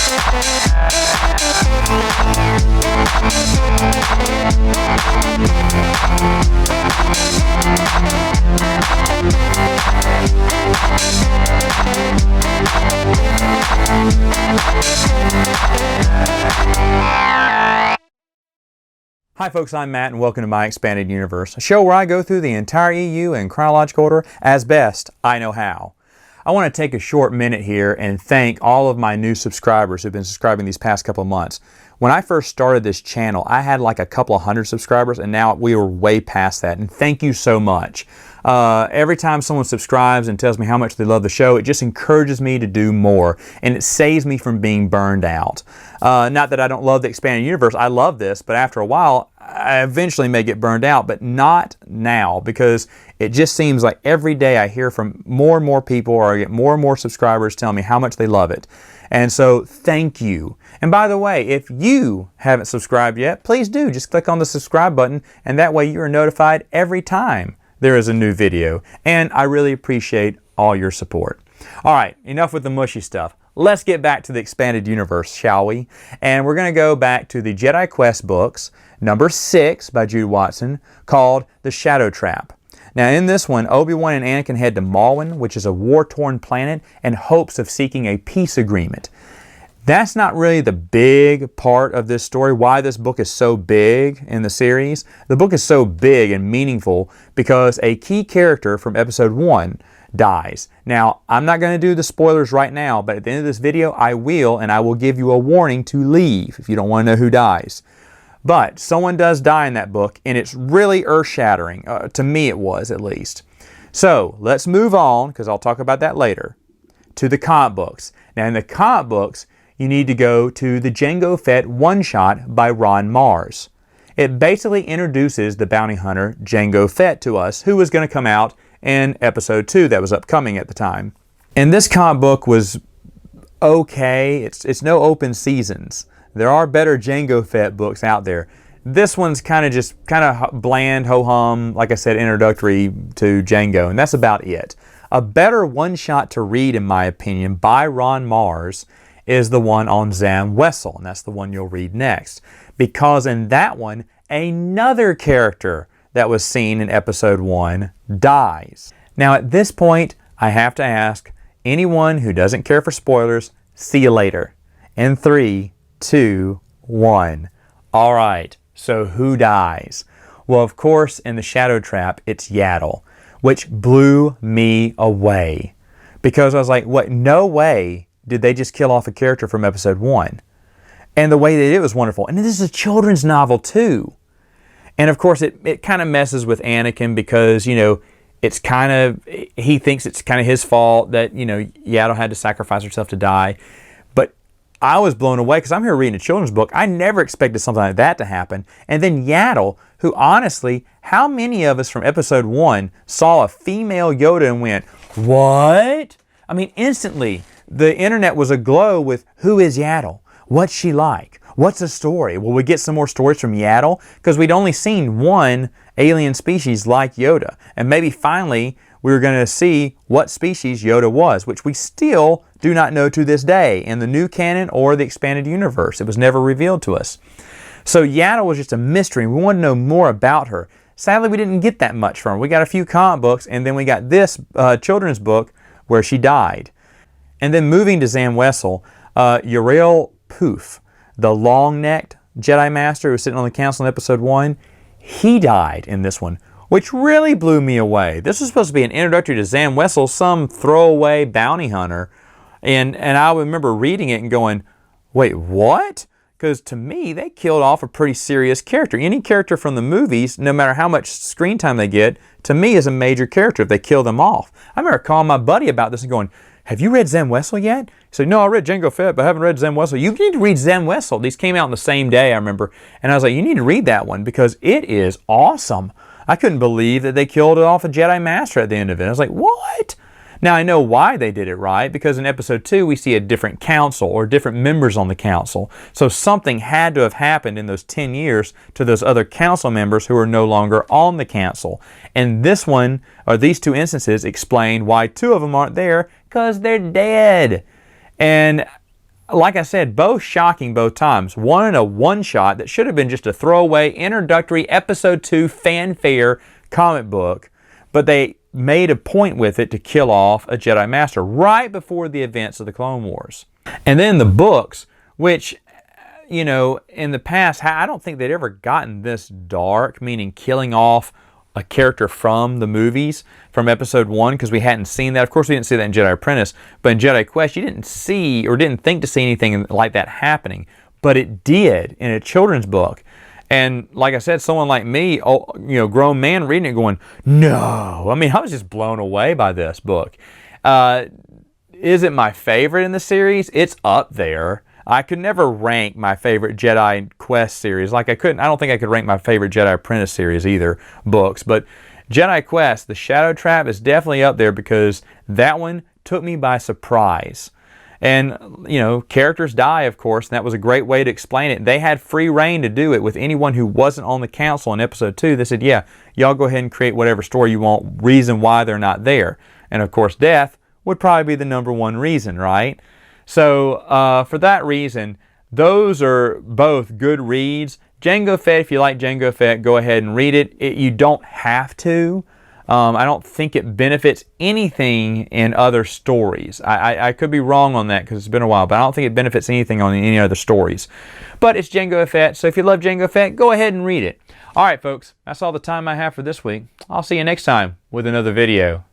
Hi folks, I'm Matt and welcome to My Expanded Universe, a show where I go through the entire EU in chronological order as best I know how. I want to take a short minute here and thank all of my new subscribers who've been subscribing these past couple of months. When I first started this channel, I had like a couple of hundred subscribers, and now we are way past that, and thank you so much. Every time someone subscribes and tells me how much they love the show, it just encourages me to do more, and it saves me from being burned out. Not that I don't love the expanded universe, I love this, but after a while, I eventually may get burned out, but not now, because it just seems like every day I hear from more and more people, or I get more and more subscribers telling me how much they love it. And so, thank you. And by the way, if you haven't subscribed yet, please do. Just click on the subscribe button, and that way you are notified every time there is a new video. And I really appreciate all your support. All right, enough with the mushy stuff. Let's get back to the expanded universe, shall we? And we're going to go back to the Jedi Quest books, number 6 by Jude Watson, called The Shadow Trap. Now in this one, Obi-Wan and Anakin head to Malwin, which is a war-torn planet, in hopes of seeking a peace agreement. That's not really the big part of this story, why this book is so big in the series. The book is so big and meaningful because a key character from episode 1 dies. Now, I'm not going to do the spoilers right now, but at the end of this video, I will, and I will give you a warning to leave if you don't want to know who dies. But someone does die in that book, and it's really earth-shattering. To me, it was, at least. So, let's move on, because I'll talk about that later, to the comic books. Now, in the comic books, you need to go to the Jango Fett one-shot by Ron Mars. It basically introduces the bounty hunter Jango Fett to us, who was going to come out in episode 2 that was upcoming at the time. And this comic book was okay. It's no open seasons. There are better Jango Fett books out there. This one's kind of bland, ho-hum, like I said, introductory to Jango, and that's about it. A better one-shot to read, in my opinion, by Ron Mars is the one on Zam Wesell, and that's the one you'll read next. Because in that one, another character that was seen in episode 1 dies. Now at this point, I have to ask anyone who doesn't care for spoilers, see you later. In 3, 2, 1. All right, so who dies? Well, of course, in the Shadow Trap, it's Yaddle, which blew me away. Because I was like, what? No way did they just kill off a character from episode 1. And the way they did it was wonderful. And this is a children's novel too. And of course, it kind of messes with Anakin because, you know, it's kind of, he thinks it's kind of his fault that, you know, Yaddle had to sacrifice herself to die. But I was blown away because I'm here reading a children's book. I never expected something like that to happen. And then Yaddle, who honestly, how many of us from episode 1 saw a female Yoda and went, what? I mean, instantly, the internet was aglow with, who is Yaddle? What's she like? What's the story? Will we get some more stories from Yaddle? Because we'd only seen one alien species like Yoda. And maybe finally we were going to see what species Yoda was, which we still do not know to this day in the new canon or the expanded universe. It was never revealed to us. So Yaddle was just a mystery. We wanted to know more about her. Sadly, we didn't get that much from her. We got a few comic books, and then we got this children's book where she died. And then moving to Zam Wesell, Uriel Poof, the long-necked Jedi Master who was sitting on the council in episode 1, he died in this one, which really blew me away. This was supposed to be an introductory to Zam Wesell, some throwaway bounty hunter. And I remember reading it and going, wait, what? Because to me, they killed off a pretty serious character. Any character from the movies, no matter how much screen time they get, to me is a major character if they kill them off. I remember calling my buddy about this and going, have you read Zam Wesell yet? He said, no, I read Jango Fett, but I haven't read Zam Wesell. You need to read Zam Wesell. These came out on the same day, I remember. And I was like, you need to read that one because it is awesome. I couldn't believe that they killed off a Jedi Master at the end of it. I was like, what? Now, I know why they did it right, because in episode 2, we see a different council or different members on the council. So something had to have happened in those 10 years to those other council members who are no longer on the council. And this one, or these two instances, explain why 2 of them aren't there, because they're dead. And like I said, both shocking both times. One in a one-shot that should have been just a throwaway introductory episode 2 fanfare comic book, but they made a point with it to kill off a Jedi Master right before the events of the Clone Wars. And then the books, which, you know, in the past, I don't think they'd ever gotten this dark, meaning killing off a character from the movies, from episode 1, because we hadn't seen that. Of course, we didn't see that in Jedi Apprentice, but in Jedi Quest, you didn't see or didn't think to see anything like that happening, but it did in a children's book. And like I said, someone like me, you know, grown man reading it going, no. I mean, I was just blown away by this book. Is it my favorite in the series? It's up there. I could never rank my favorite Jedi Quest series. Like I don't think I could rank my favorite Jedi Apprentice series either, books. But Jedi Quest, The Shadow Trap, is definitely up there because that one took me by surprise. And, you know, characters die, of course, and that was a great way to explain it. They had free reign to do it with anyone who wasn't on the council in episode 2. They said, yeah, y'all go ahead and create whatever story you want, reason why they're not there. And, of course, death would probably be the number one reason, right? So for that reason, those are both good reads. Jango Fett, if you like Jango Fett, go ahead and read it. You don't have to. I don't think it benefits anything in other stories. I could be wrong on that because it's been a while, but I don't think it benefits anything on any other stories. But it's Jango Fett, so if you love Jango Fett, go ahead and read it. All right, folks, that's all the time I have for this week. I'll see you next time with another video.